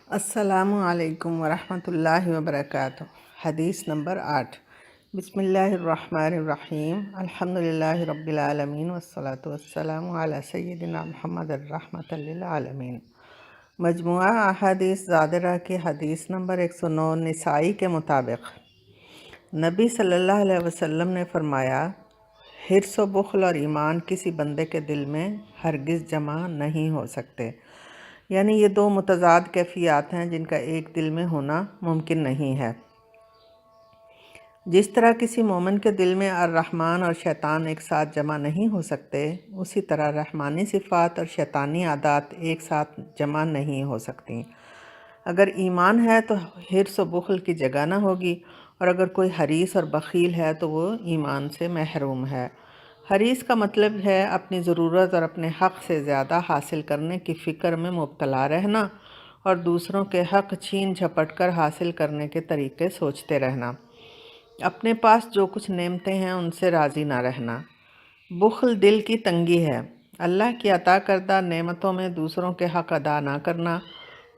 السلام علیکم ورحمۃ اللہ وبرکاتہ۔ حدیث نمبر 8۔ بسم اللہ الرحمن الرحیم، الحمد للہ رب العالمین والصلاة والسلام علی سیدنا محمد الرحمۃ للعالمین۔ مجموعہ احادیث زادرہ کی حدیث نمبر 109 نسائی کے مطابق نبی صلی اللہ علیہ وسلم نے فرمایا، حرص و بخل اور ایمان کسی بندے کے دل میں ہرگز جمع نہیں ہو سکتے، یعنی یہ دو متضاد کیفیات ہیں جن کا ایک دل میں ہونا ممکن نہیں ہے۔ جس طرح کسی مومن کے دل میں الرحمن اور شیطان ایک ساتھ جمع نہیں ہو سکتے، اسی طرح رحمانی صفات اور شیطانی عادات ایک ساتھ جمع نہیں ہو سکتی۔ اگر ایمان ہے تو حرص و بخل کی جگہ نہ ہوگی، اور اگر کوئی حریص اور بخیل ہے تو وہ ایمان سے محروم ہے۔ حریص کا مطلب ہے اپنی ضرورت اور اپنے حق سے زیادہ حاصل کرنے کی فکر میں مبتلا رہنا، اور دوسروں کے حق چھین جھپٹ کر حاصل کرنے کے طریقے سوچتے رہنا۔ اپنے پاس جو کچھ نعمتیں ہیں ان سے راضی نہ رہنا۔ بخل دل کی تنگی ہے، اللہ کی عطا کردہ نعمتوں میں دوسروں کے حق ادا نہ کرنا،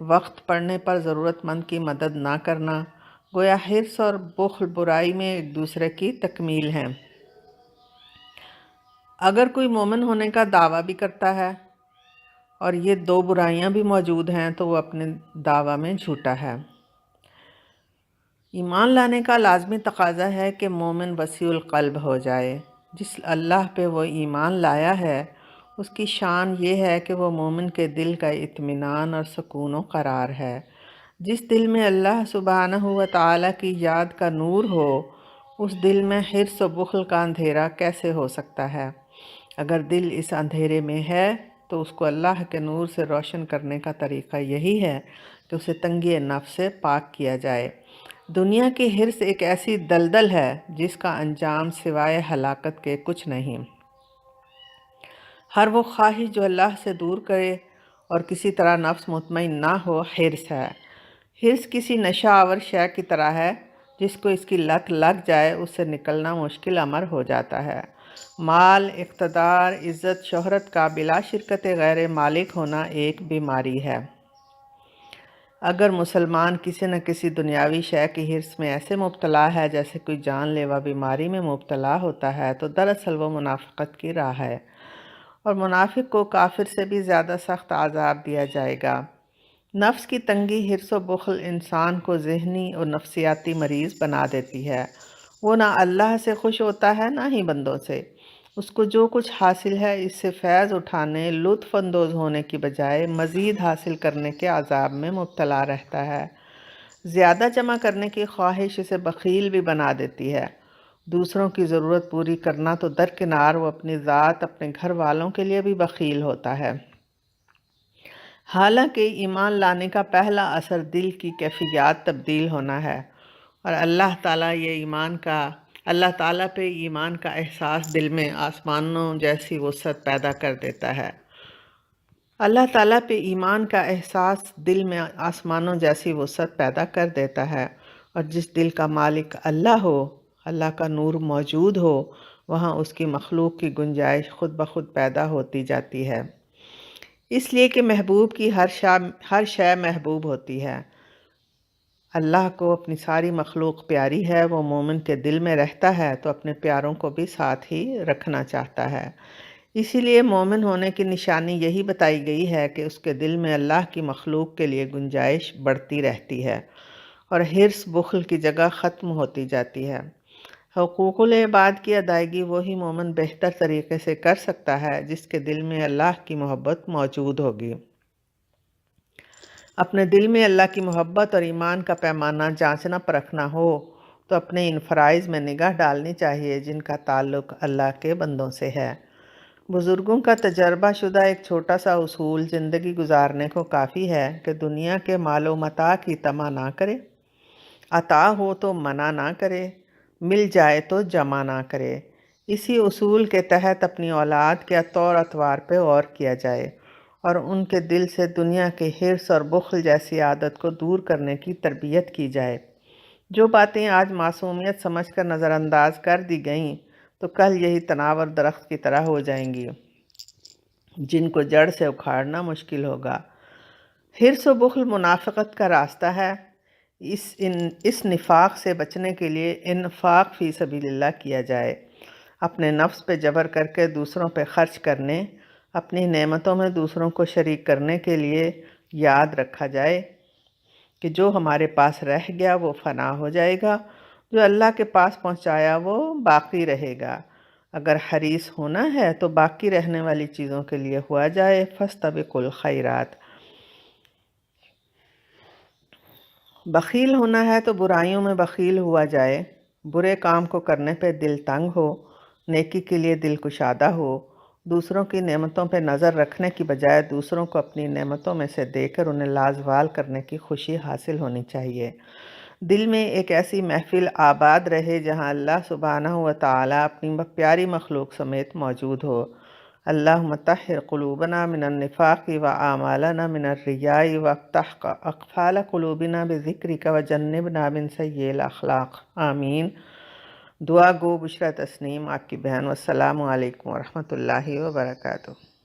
وقت پڑنے پر ضرورت مند کی مدد نہ کرنا۔ گویا حرص اور بخل برائی میں ایک دوسرے کی تکمیل ہیں۔ اگر کوئی مومن ہونے کا دعویٰ بھی کرتا ہے اور یہ دو برائیاں بھی موجود ہیں تو وہ اپنے دعویٰ میں جھوٹا ہے۔ ایمان لانے کا لازمی تقاضا ہے کہ مومن وسیع القلب ہو جائے۔ جس اللہ پہ وہ ایمان لایا ہے اس کی شان یہ ہے کہ وہ مومن کے دل کا اطمینان اور سکون و قرار ہے۔ جس دل میں اللہ سبحانہ و تعالیٰ کی یاد کا نور ہو، اس دل میں حرص و بخل کا اندھیرا کیسے ہو سکتا ہے؟ اگر دل اس اندھیرے میں ہے تو اس کو اللہ کے نور سے روشن کرنے کا طریقہ یہی ہے کہ اسے تنگی نفس سے پاک کیا جائے۔ دنیا کی حرص ایک ایسی دلدل ہے جس کا انجام سوائے ہلاکت کے کچھ نہیں۔ ہر وہ خواہش جو اللہ سے دور کرے اور کسی طرح نفس مطمئن نہ ہو حرص ہے۔ حرص کسی نشہ آور شے کی طرح ہے، جس کو اس کی لت لگ جائے اس سے نکلنا مشکل امر ہو جاتا ہے۔ مال، اقتدار، عزت، شہرت کا بلا شرکت غیر مالک ہونا ایک بیماری ہے۔ اگر مسلمان کسی نہ کسی دنیاوی شے کی حرص میں ایسے مبتلا ہے جیسے کوئی جان لیوا بیماری میں مبتلا ہوتا ہے تو دراصل وہ منافقت کی راہ ہے، اور منافق کو کافر سے بھی زیادہ سخت عذاب دیا جائے گا۔ نفس کی تنگی، حرص و بخل انسان کو ذہنی اور نفسیاتی مریض بنا دیتی ہے۔ وہ نہ اللہ سے خوش ہوتا ہے نہ ہی بندوں سے۔ اس کو جو کچھ حاصل ہے اس سے فیض اٹھانے، لطف اندوز ہونے کی بجائے مزید حاصل کرنے کے عذاب میں مبتلا رہتا ہے۔ زیادہ جمع کرنے کی خواہش اسے بخیل بھی بنا دیتی ہے۔ دوسروں کی ضرورت پوری کرنا تو درکنار، وہ اپنی ذات، اپنے گھر والوں کے لیے بھی بخیل ہوتا ہے۔ حالانکہ ایمان لانے کا پہلا اثر دل کی کیفیات تبدیل ہونا ہے، اور اللہ تعالیٰ پہ ایمان کا احساس دل میں آسمانوں جیسی وسعت پیدا کر دیتا ہے۔ اللہ تعالیٰ پہ ایمان کا احساس دل میں آسمانوں جیسی وسعت پیدا کر دیتا ہے، اور جس دل کا مالک اللہ ہو، اللہ کا نور موجود ہو، وہاں اس کی مخلوق کی گنجائش خود بخود پیدا ہوتی جاتی ہے۔ اس لیے کہ محبوب کی ہر شے محبوب ہوتی ہے۔ اللہ کو اپنی ساری مخلوق پیاری ہے، وہ مومن کے دل میں رہتا ہے تو اپنے پیاروں کو بھی ساتھ ہی رکھنا چاہتا ہے۔ اسی لیے مومن ہونے کی نشانی یہی بتائی گئی ہے کہ اس کے دل میں اللہ کی مخلوق کے لیے گنجائش بڑھتی رہتی ہے، اور حرص بخل کی جگہ ختم ہوتی جاتی ہے۔ حقوق العباد کی ادائیگی وہی مومن بہتر طریقے سے کر سکتا ہے جس کے دل میں اللہ کی محبت موجود ہوگی۔ اپنے دل میں اللہ کی محبت اور ایمان کا پیمانہ جانچنا پرکھنا ہو تو اپنے ان فرائض میں نگاہ ڈالنی چاہیے جن کا تعلق اللہ کے بندوں سے ہے۔ بزرگوں کا تجربہ شدہ ایک چھوٹا سا اصول زندگی گزارنے کو کافی ہے کہ دنیا کے مال و متاع کی طمع نہ کرے، عطا ہو تو منع نہ کرے، مل جائے تو جمع نہ کرے۔ اسی اصول کے تحت اپنی اولاد کے طور اطوار پہ غور کیا جائے اور ان کے دل سے دنیا کے حرص اور بخل جیسی عادت کو دور کرنے کی تربیت کی جائے۔ جو باتیں آج معصومیت سمجھ کر نظر انداز کر دی گئیں تو کل یہی تناور درخت کی طرح ہو جائیں گی جن کو جڑ سے اکھاڑنا مشکل ہوگا۔ حرص و بخل منافقت کا راستہ ہے۔ اس نفاق سے بچنے کے لیے انفاق فی سبیل اللہ کیا جائے۔ اپنے نفس پہ جبر کر کے دوسروں پہ خرچ کرنے، اپنی نعمتوں میں دوسروں کو شریک کرنے کے لیے یاد رکھا جائے کہ جو ہمارے پاس رہ گیا وہ فنا ہو جائے گا، جو اللہ کے پاس پہنچایا وہ باقی رہے گا۔ اگر حریص ہونا ہے تو باقی رہنے والی چیزوں کے لیے ہوا جائے۔ فاستبقوا الخیرات۔ بخیل ہونا ہے تو برائیوں میں بخیل ہوا جائے، برے کام کو کرنے پہ دل تنگ ہو، نیکی کے لیے دل کشادہ ہو، دوسروں کی نعمتوں پہ نظر رکھنے کی بجائے دوسروں کو اپنی نعمتوں میں سے دے کر انہیں لازوال کرنے کی خوشی حاصل ہونی چاہیے۔ دل میں ایک ایسی محفل آباد رہے جہاں اللہ سبحانہ و تعالیٰ اپنی پیاری مخلوق سمیت موجود ہو۔ اللہم طہر قلوبنا من النفاق و اعمالنا من الریاء وافتح اقفال قلوبنا بذکرک وجنبنا من سیئ الاخلاق۔ آمین۔ دعا گو بشرا تسنیم، آپ کی بہن۔ والسلام علیکم ورحمۃ اللہ وبرکاتہ۔